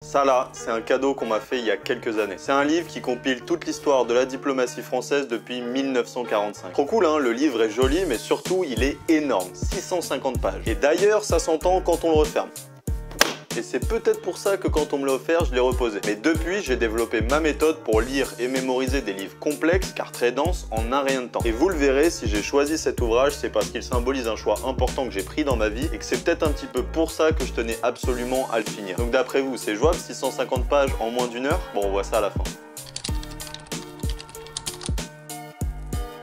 Ça là, c'est un cadeau qu'on m'a fait il y a quelques années. C'est un livre qui compile toute l'histoire de la diplomatie française depuis 1945. Trop cool hein, le livre est joli mais surtout il est énorme, 650 pages. Et d'ailleurs ça s'entend quand on le referme. Et c'est peut-être pour ça que quand on me l'a offert, je l'ai reposé. Mais depuis, j'ai développé ma méthode pour lire et mémoriser des livres complexes, car très denses, en un rien de temps. Et vous le verrez, si j'ai choisi cet ouvrage, c'est parce qu'il symbolise un choix important que j'ai pris dans ma vie, et que c'est peut-être un petit peu pour ça que je tenais absolument à le finir. Donc d'après vous, c'est jouable 650 pages en moins d'une heure? Bon, on voit ça à la fin.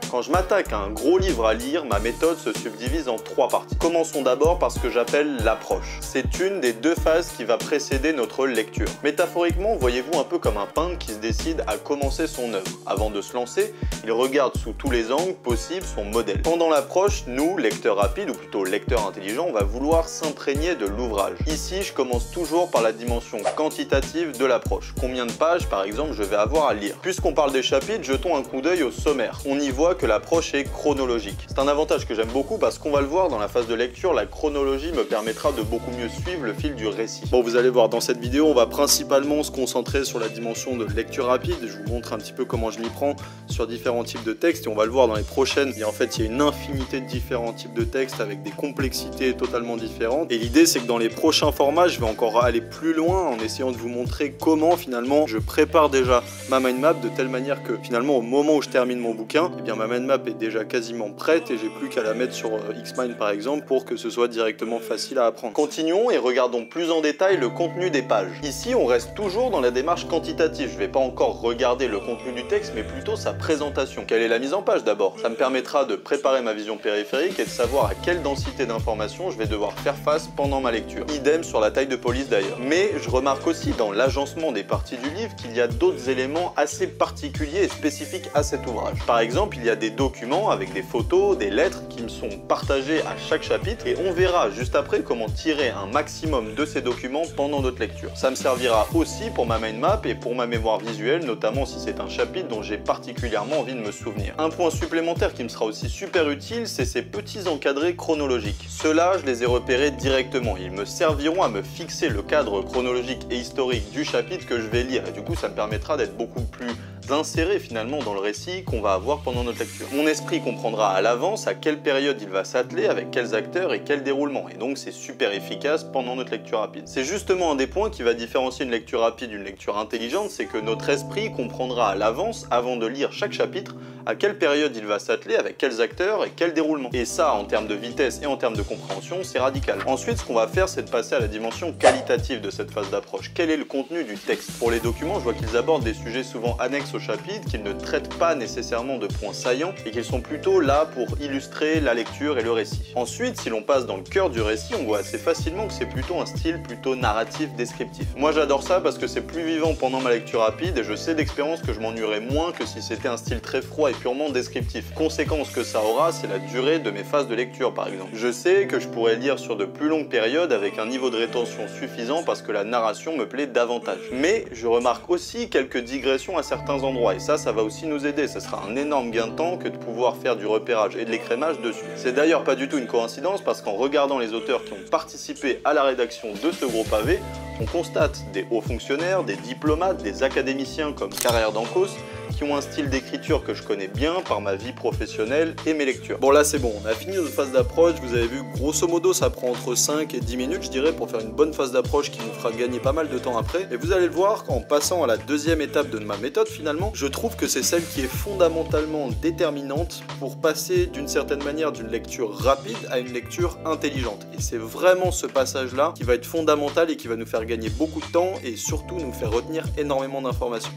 Quand je m'attaque à un gros livre à lire, ma méthode se subdivise en 3 parties. Commençons d'abord par ce que j'appelle l'approche. C'est une des 2 phases qui va précéder notre lecture. Métaphoriquement, voyez-vous un peu comme un peintre qui se décide à commencer son œuvre. Avant de se lancer, il regarde sous tous les angles possibles son modèle. Pendant l'approche, nous, lecteurs rapides, ou plutôt lecteurs intelligents, on va vouloir s'imprégner de l'ouvrage. Ici, je commence toujours par la dimension quantitative de l'approche. Combien de pages, par exemple, je vais avoir à lire? Puisqu'on parle des chapitres, jetons un coup d'œil au sommaire. On y voit que l'approche est chronologique. C'est un avantage que j'aime beaucoup parce qu'on va le voir dans la phase de lecture, la chronologie me permettra de beaucoup mieux suivre le fil du récit. Bon, vous allez voir, dans cette vidéo, on va principalement se concentrer sur la dimension de lecture rapide. Je vous montre un petit peu comment je m'y prends sur différents types de textes et on va le voir dans les prochaines. Et en fait, il y a une infinité de différents types de textes avec des complexités totalement différentes. Et l'idée, c'est que dans les prochains formats, je vais encore aller plus loin en essayant de vous montrer comment finalement je prépare déjà ma mind map de telle manière que finalement au moment où je termine mon bouquin, eh bien ma mind map est déjà quasiment prête et j'ai plus qu'à la mettre sur Xmind par exemple pour que ce soit directement facile à apprendre. Continuons et regardons plus en détail le contenu des pages. Ici on reste toujours dans la démarche quantitative, je vais pas encore regarder le contenu du texte mais plutôt sa présentation. Quelle est la mise en page d'abord? Ça me permettra de préparer ma vision périphérique et de savoir à quelle densité d'informations je vais devoir faire face pendant ma lecture. Idem sur la taille de police d'ailleurs. Mais je remarque aussi dans l'agencement des parties du livre qu'il y a d'autres éléments assez particuliers et spécifiques à cet ouvrage. Par exemple, il y a des documents avec des photos, des lettres qui me sont partagées à chaque chapitre et on verra juste après comment tirer un maximum de ces documents pendant notre lecture. Ça me servira aussi pour ma mind map et pour ma mémoire visuelle, notamment si c'est un chapitre dont j'ai particulièrement envie de me souvenir. Un point supplémentaire qui me sera aussi super utile, c'est ces petits encadrés chronologiques. Ceux-là, je les ai repérés directement. Ils me serviront à me fixer le cadre chronologique et historique du chapitre que je vais lire et du coup ça me permettra d'être beaucoup plus inséré finalement dans le récit qu'on va avoir pendant notre lecture. Mon esprit comprendra à l'avance à quelle période il va s'atteler, avec quels acteurs et quel déroulement, et donc c'est super efficace pendant notre lecture rapide. C'est justement un des points qui va différencier une lecture rapide d'une lecture intelligente, c'est que notre esprit comprendra à l'avance, avant de lire chaque chapitre, à quelle période il va s'atteler, avec quels acteurs et quel déroulement. Et ça, en termes de vitesse et en termes de compréhension, c'est radical. Ensuite, ce qu'on va faire, c'est de passer à la dimension qualitative de cette phase d'approche. Quel est le contenu du texte? Pour les documents, je vois qu'ils abordent des sujets souvent annexes au chapitre, qu'ils ne traitent pas nécessairement de points saillants et qu'ils sont plutôt là pour illustrer la lecture et le récit. Ensuite, si l'on passe dans le cœur du récit, on voit assez facilement que c'est plutôt un style plutôt narratif, descriptif. Moi, j'adore ça parce que c'est plus vivant pendant ma lecture rapide et je sais d'expérience que je m'ennuierais moins que si c'était un style très froid et purement descriptif. Conséquence que ça aura, c'est la durée de mes phases de lecture par exemple. Je sais que je pourrais lire sur de plus longues périodes avec un niveau de rétention suffisant parce que la narration me plaît davantage. Mais je remarque aussi quelques digressions à certains endroits et ça va aussi nous aider. Ça sera un énorme gain de temps que de pouvoir faire du repérage et de l'écrémage dessus. C'est d'ailleurs pas du tout une coïncidence parce qu'en regardant les auteurs qui ont participé à la rédaction de ce gros pavé, on constate des hauts fonctionnaires, des diplomates, des académiciens comme Carrère d'Ancos, qui ont un style d'écriture que je connais bien par ma vie professionnelle et mes lectures. Bon là c'est bon, on a fini notre phase d'approche, vous avez vu grosso modo ça prend entre 5 et 10 minutes je dirais pour faire une bonne phase d'approche qui nous fera gagner pas mal de temps après. Et vous allez le voir qu'en passant à la deuxième étape de ma méthode finalement, je trouve que c'est celle qui est fondamentalement déterminante pour passer d'une certaine manière d'une lecture rapide à une lecture intelligente. Et c'est vraiment ce passage là qui va être fondamental et qui va nous faire gagner beaucoup de temps et surtout nous faire retenir énormément d'informations.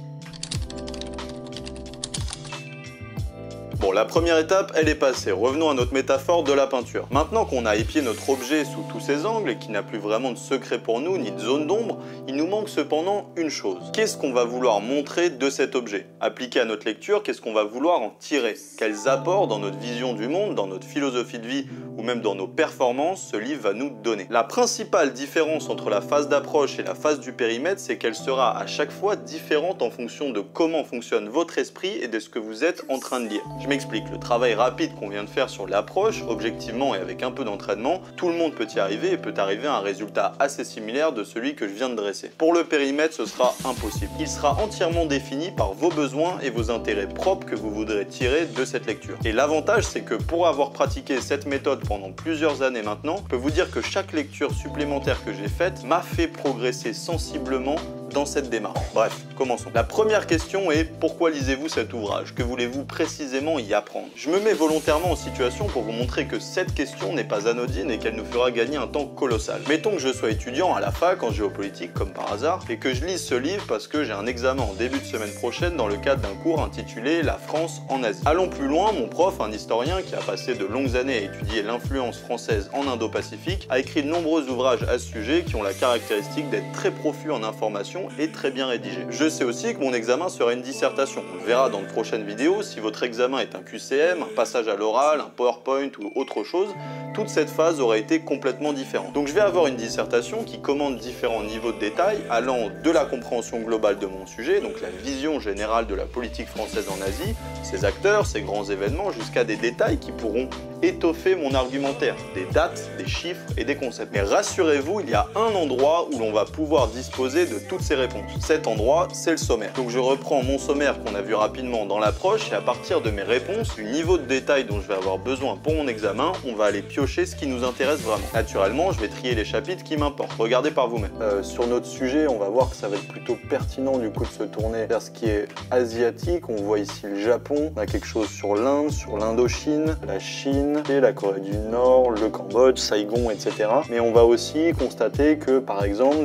Bon, la première étape, elle est passée. Revenons à notre métaphore de la peinture. Maintenant qu'on a épié notre objet sous tous ses angles et qu'il n'a plus vraiment de secret pour nous, ni de zone d'ombre, il nous manque cependant une chose. Qu'est-ce qu'on va vouloir montrer de cet objet? Appliqué à notre lecture, qu'est-ce qu'on va vouloir en tirer? Quels apports dans notre vision du monde, dans notre philosophie de vie ou même dans nos performances, ce livre va nous donner. La principale différence entre la phase d'approche et la phase du périmètre, c'est qu'elle sera à chaque fois différente en fonction de comment fonctionne votre esprit et de ce que vous êtes en train de lire. Je m'explique, le travail rapide qu'on vient de faire sur l'approche, objectivement et avec un peu d'entraînement, tout le monde peut y arriver et peut arriver à un résultat assez similaire de celui que je viens de dresser. Pour le périmètre, ce sera impossible. Il sera entièrement défini par vos besoins et vos intérêts propres que vous voudrez tirer de cette lecture. Et l'avantage, c'est que pour avoir pratiqué cette méthode pendant plusieurs années maintenant, je peux vous dire que chaque lecture supplémentaire que j'ai faite m'a fait progresser sensiblement dans cette démarche. Bref, commençons. La première question est: pourquoi lisez-vous cet ouvrage? Que voulez-vous précisément y apprendre? Je me mets volontairement en situation pour vous montrer que cette question n'est pas anodine et qu'elle nous fera gagner un temps colossal. Mettons que je sois étudiant à la fac en géopolitique comme par hasard et que je lise ce livre parce que j'ai un examen en début de semaine prochaine dans le cadre d'un cours intitulé La France en Asie. Allons plus loin, mon prof, un historien qui a passé de longues années à étudier l'influence française en Indo-Pacifique, a écrit de nombreux ouvrages à ce sujet qui ont la caractéristique d'être très profus en information et très bien rédigé. Je sais aussi que mon examen sera une dissertation. On le verra dans de prochaines vidéos. Si votre examen est un QCM, un passage à l'oral, un PowerPoint ou autre chose, toute cette phase aura été complètement différente. Donc je vais avoir une dissertation qui commande différents niveaux de détail allant de la compréhension globale de mon sujet, donc la vision générale de la politique française en Asie, ses acteurs, ses grands événements, jusqu'à des détails qui pourront étoffer mon argumentaire, des dates, des chiffres et des concepts. Mais rassurez-vous, il y a un endroit où l'on va pouvoir disposer de toutes ces réponses. Cet endroit, c'est le sommaire. Donc je reprends mon sommaire qu'on a vu rapidement dans l'approche et à partir de mes réponses, du niveau de détail dont je vais avoir besoin pour mon examen, on va aller piocher ce qui nous intéresse vraiment. Naturellement, je vais trier les chapitres qui m'importent. Regardez par vous-même. Sur notre sujet, on va voir que ça va être plutôt pertinent du coup de se tourner vers ce qui est asiatique. On voit ici le Japon, on a quelque chose sur l'Inde, sur l'Indochine, la Chine, la Corée du Nord, le Cambodge, Saigon, etc. Mais on va aussi constater que par exemple,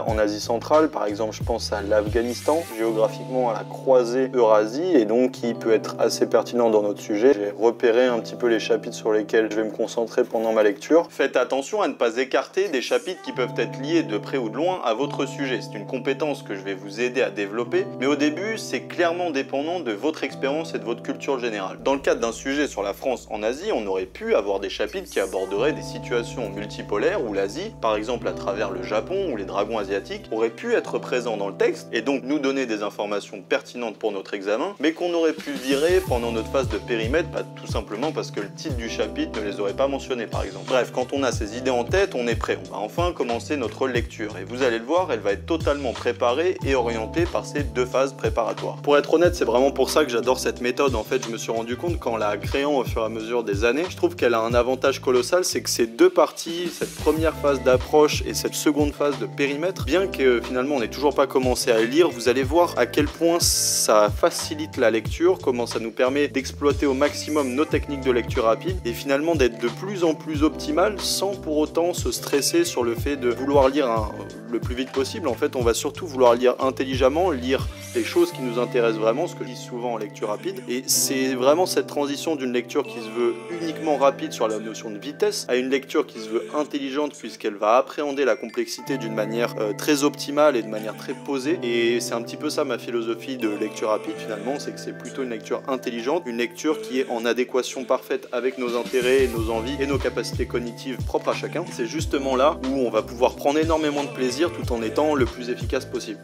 en Asie centrale, par exemple, je pense à l'Afghanistan, géographiquement à la croisée Eurasie, et donc qui peut être assez pertinent dans notre sujet. J'ai repéré un petit peu les chapitres sur lesquels je vais me concentrer pendant ma lecture. Faites attention à ne pas écarter des chapitres qui peuvent être liés de près ou de loin à votre sujet. C'est une compétence que je vais vous aider à développer, mais au début, c'est clairement dépendant de votre expérience et de votre culture générale. Dans le cadre d'un sujet sur la France en Asie, on aurait pu avoir des chapitres qui aborderaient des situations multipolaires où l'Asie, par exemple à travers le Japon ou les dragons asiatiques, aurait pu être présent dans le texte et donc nous donner des informations pertinentes pour notre examen, mais qu'on aurait pu virer pendant notre phase de périmètre, tout simplement parce que le titre du chapitre ne les aurait pas mentionnés par exemple. Bref, quand on a ces idées en tête, on est prêt. On va enfin commencer notre lecture et vous allez le voir, elle va être totalement préparée et orientée par ces deux phases préparatoires. Pour être honnête, c'est vraiment pour ça que j'adore cette méthode. En fait, je me suis rendu compte qu'en la créant au fur et à mesure des années, je trouve qu'elle a un avantage colossal, c'est que ces deux parties, cette première phase d'approche et cette seconde phase de périmètre, bien que finalement on n'ait toujours pas commencé à lire, vous allez voir à quel point ça facilite la lecture, comment ça nous permet d'exploiter au maximum nos techniques de lecture rapide et finalement d'être de plus en plus optimal sans pour autant se stresser sur le fait de vouloir lire le plus vite possible. En fait, on va surtout vouloir lire intelligemment, lire les choses qui nous intéressent vraiment, ce que je dis souvent en lecture rapide. Et c'est vraiment cette transition d'une lecture qui se veut uniquement rapide sur la notion de vitesse à une lecture qui se veut intelligente puisqu'elle va appréhender la complexité d'une manière très optimale et de manière très posée. Et c'est un petit peu ça ma philosophie de lecture rapide finalement, c'est que c'est plutôt une lecture intelligente, une lecture qui est en adéquation parfaite avec nos intérêts, nos envies et nos capacités cognitives propres à chacun. C'est justement là où on va pouvoir prendre énormément de plaisir tout en étant le plus efficace possible.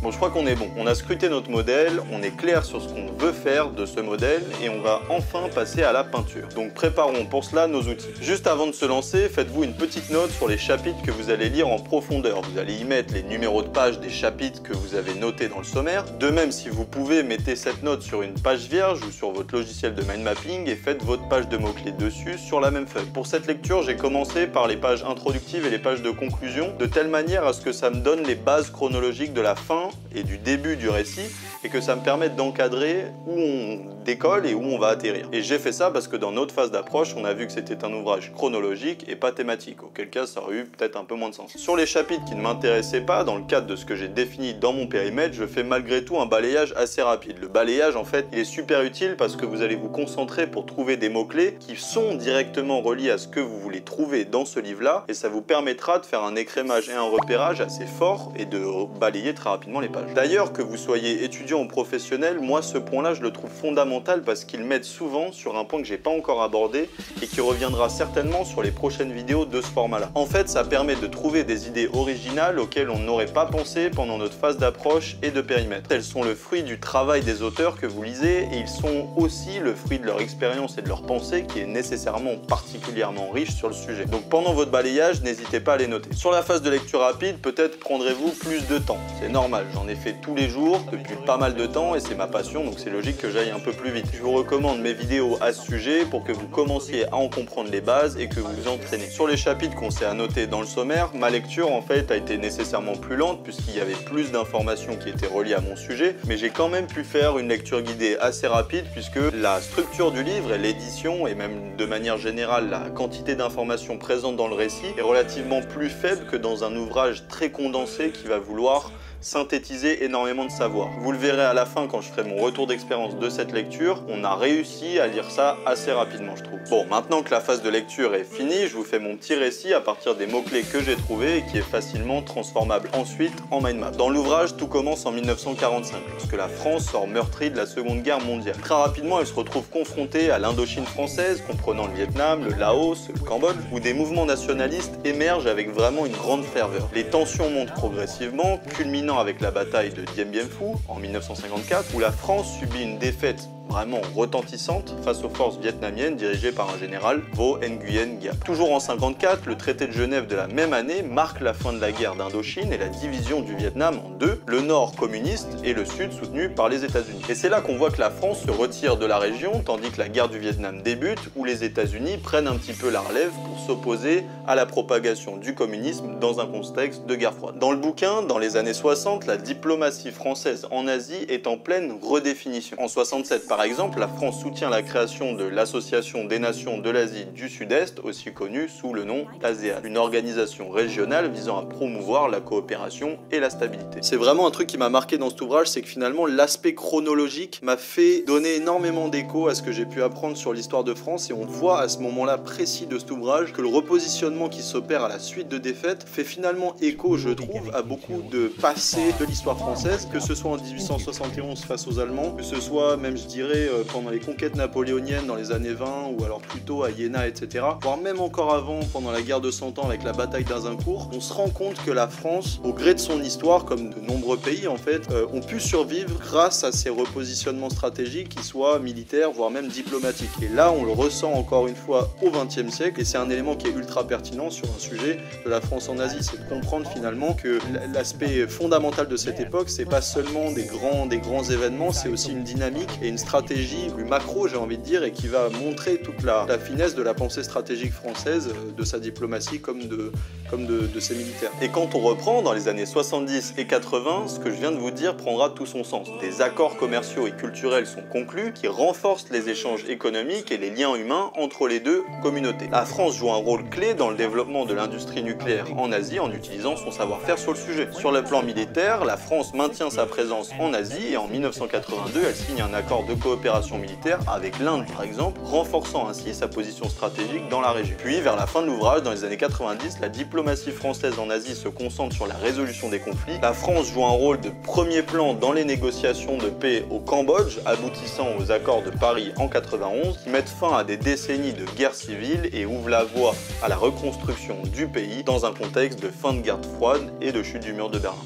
Bon, je crois qu'on est bon. On a scruté notre modèle, on est clair sur ce qu'on veut faire de ce modèle et on va enfin passer à la peinture. Donc préparons pour cela nos outils. Juste avant de se lancer, faites-vous une petite note sur les chapitres que vous allez lire en profondeur. Vous allez y mettre les numéros de page des chapitres que vous avez notés dans le sommaire. De même, si vous pouvez, mettez cette note sur une page vierge ou sur votre logiciel de mind mapping et faites votre page de mots-clés dessus sur la même feuille. Pour cette lecture, j'ai commencé par les pages introductives et les pages de conclusion, de telle manière à ce que ça me donne les bases chronologiques de la fin et du début du récit et que ça me permette d'encadrer où on décolle et où on va atterrir. Et j'ai fait ça parce que dans notre phase d'approche, on a vu que c'était un ouvrage chronologique et pas thématique, auquel cas ça aurait eu peut-être un peu moins de sens. Sur les chapitres qui ne m'intéressaient pas, dans le cadre de ce que j'ai défini dans mon périmètre, je fais malgré tout un balayage assez rapide. Le balayage, en fait, il est super utile parce que vous allez vous concentrer pour trouver des mots-clés qui sont directement reliés à ce que vous voulez trouver dans ce livre-là et ça vous permettra de faire un écrémage et un repérage assez fort et de balayer très rapidement les pages. D'ailleurs, que vous soyez étudiant ou professionnel, moi ce point-là je le trouve fondamental parce qu'il m'aide souvent sur un point que j'ai pas encore abordé et qui reviendra certainement sur les prochaines vidéos de ce format-là. En fait, ça permet de trouver des idées originales auxquelles on n'aurait pas pensé pendant notre phase d'approche et de périmètre. Elles sont le fruit du travail des auteurs que vous lisez et ils sont aussi le fruit de leur expérience et de leur pensée qui est nécessairement particulièrement riche sur le sujet. Donc pendant votre balayage, n'hésitez pas à les noter. Sur la phase de lecture rapide, peut-être prendrez-vous plus de temps. C'est normal, j'en ai fait tous les jours depuis pas mal de temps et c'est ma passion, donc c'est logique que j'aille un peu plus vite. Je vous recommande mes vidéos à ce sujet pour que vous commenciez à en comprendre les bases et que vous vous entraînez. Sur les chapitres qu'on s'est annotés dans le sommaire, ma lecture en fait a été nécessairement plus lente puisqu'il y avait plus d'informations qui étaient reliées à mon sujet, mais j'ai quand même pu faire une lecture guidée assez rapide puisque la structure du livre et l'édition et même de manière générale la quantité d'informations présentes dans le récit est relativement plus faible que dans un ouvrage très condensé qui va vouloir synthétiser énormément de savoir. Vous le verrez à la fin quand je ferai mon retour d'expérience de cette lecture, on a réussi à lire ça assez rapidement je trouve. Bon, maintenant que la phase de lecture est finie, je vous fais mon petit récit à partir des mots-clés que j'ai trouvés et qui est facilement transformable ensuite en mind map. Dans l'ouvrage, tout commence en 1945, lorsque la France sort meurtrie de la Seconde Guerre mondiale. Très rapidement, elle se retrouve confrontée à l'Indochine française, comprenant le Vietnam, le Laos, le Cambodge, où des mouvements nationalistes émergent avec vraiment une grande ferveur. Les tensions montent progressivement, culminant avec la bataille de Dien Bien Phu en 1954, où la France subit une défaite vraiment retentissante face aux forces vietnamiennes dirigées par un général, Vo Nguyen Giap. Toujours en 54, le traité de Genève de la même année marque la fin de la guerre d'Indochine et la division du Vietnam en deux, le nord communiste et le sud soutenu par les États-Unis. Et c'est là qu'on voit que la France se retire de la région, tandis que la guerre du Vietnam débute, où les États-Unis prennent un petit peu la relève pour s'opposer à la propagation du communisme dans un contexte de guerre froide. Dans le bouquin, dans les années 60, la diplomatie française en Asie est en pleine redéfinition. En 67, par exemple, la France soutient la création de l'Association des Nations de l'Asie du Sud-Est, aussi connue sous le nom d'ASEAN, une organisation régionale visant à promouvoir la coopération et la stabilité. C'est vraiment un truc qui m'a marqué dans cet ouvrage, c'est que finalement l'aspect chronologique m'a fait donner énormément d'écho à ce que j'ai pu apprendre sur l'histoire de France et on voit à ce moment-là précis de cet ouvrage que le repositionnement qui s'opère à la suite de défaites fait finalement écho, je trouve, à beaucoup de passé de l'histoire française, que ce soit en 1871 face aux Allemands, que ce soit même je dirais pendant les conquêtes napoléoniennes dans les années 20 ou alors plutôt à Iéna, etc. Voire même encore avant, pendant la guerre de 100 ans avec la bataille d'Azincourt, on se rend compte que la France, au gré de son histoire, comme de nombreux pays en fait, ont pu survivre grâce à ces repositionnements stratégiques qui soient militaires, voire même diplomatiques. Et là, on le ressent encore une fois au XXe siècle et c'est un élément qui est ultra pertinent sur un sujet de la France en Asie, c'est de comprendre finalement que l'aspect fondamental de cette époque, c'est pas seulement des grands événements, c'est aussi une dynamique et une stratégie plus macro, j'ai envie de dire, et qui va montrer toute la finesse de la pensée stratégique française, de sa diplomatie comme de ses militaires. Et quand on reprend dans les années 70 et 80, ce que je viens de vous dire prendra tout son sens. Des accords commerciaux et culturels sont conclus qui renforcent les échanges économiques et les liens humains entre les deux communautés. La France joue un rôle clé dans le développement de l'industrie nucléaire en Asie en utilisant son savoir-faire sur le sujet. Sur le plan militaire, la France maintient sa présence en Asie et en 1982, elle signe un accord de coopération militaire avec l'Inde par exemple, renforçant ainsi sa position stratégique dans la région. Puis vers la fin de l'ouvrage, dans les années 90, la diplomatie française en Asie se concentre sur la résolution des conflits. La France joue un rôle de premier plan dans les négociations de paix au Cambodge, aboutissant aux accords de Paris en 91, qui mettent fin à des décennies de guerre civile et ouvrent la voie à la reconstruction du pays dans un contexte de fin de guerre froide et de chute du mur de Berlin.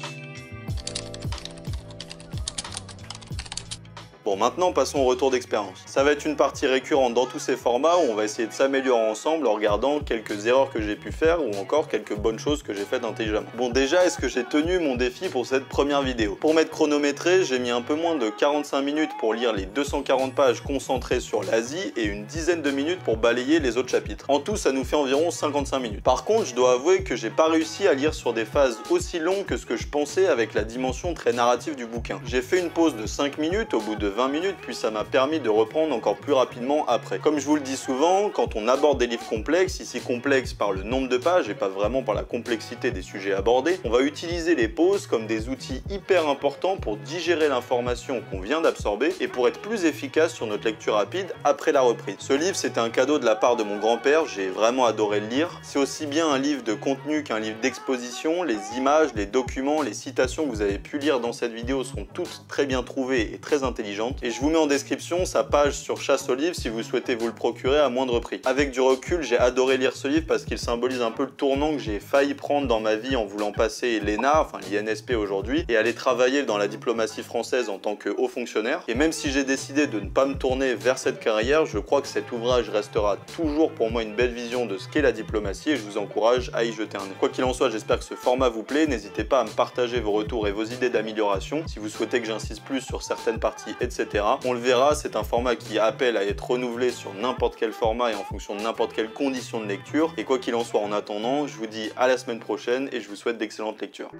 Bon, maintenant passons au retour d'expérience. Ça va être une partie récurrente dans tous ces formats où on va essayer de s'améliorer ensemble en regardant quelques erreurs que j'ai pu faire ou encore quelques bonnes choses que j'ai faites intelligemment. Bon, déjà, est-ce que j'ai tenu mon défi pour cette première vidéo? Pour m'être chronométré, j'ai mis un peu moins de 45 minutes pour lire les 240 pages concentrées sur l'Asie et une dizaine de minutes pour balayer les autres chapitres. En tout, ça nous fait environ 55 minutes. Par contre, je dois avouer que j'ai pas réussi à lire sur des phases aussi longues que ce que je pensais avec la dimension très narrative du bouquin. J'ai fait une pause de 5 minutes au bout de 20 minutes, puis ça m'a permis de reprendre encore plus rapidement après. Comme je vous le dis souvent, quand on aborde des livres complexes, ici complexes par le nombre de pages et pas vraiment par la complexité des sujets abordés, on va utiliser les pauses comme des outils hyper importants pour digérer l'information qu'on vient d'absorber et pour être plus efficace sur notre lecture rapide après la reprise. Ce livre, c'était un cadeau de la part de mon grand-père, j'ai vraiment adoré le lire. C'est aussi bien un livre de contenu qu'un livre d'exposition, les images, les documents, les citations que vous avez pu lire dans cette vidéo sont toutes très bien trouvées et très intelligentes. Et je vous mets en description sa page sur Chasse au livre si vous souhaitez vous le procurer à moindre prix. Avec du recul, j'ai adoré lire ce livre parce qu'il symbolise un peu le tournant que j'ai failli prendre dans ma vie en voulant passer l'ENA, enfin l'INSP aujourd'hui, et aller travailler dans la diplomatie française en tant que haut fonctionnaire. Et même si j'ai décidé de ne pas me tourner vers cette carrière, je crois que cet ouvrage restera toujours pour moi une belle vision de ce qu'est la diplomatie et je vous encourage à y jeter un œil. Quoi qu'il en soit, j'espère que ce format vous plaît. N'hésitez pas à me partager vos retours et vos idées d'amélioration, si vous souhaitez que j'insiste plus sur certaines parties, etc. On le verra, c'est un format qui appelle à être renouvelé sur n'importe quel format et en fonction de n'importe quelle condition de lecture. Et quoi qu'il en soit, en attendant, je vous dis à la semaine prochaine et je vous souhaite d'excellentes lectures.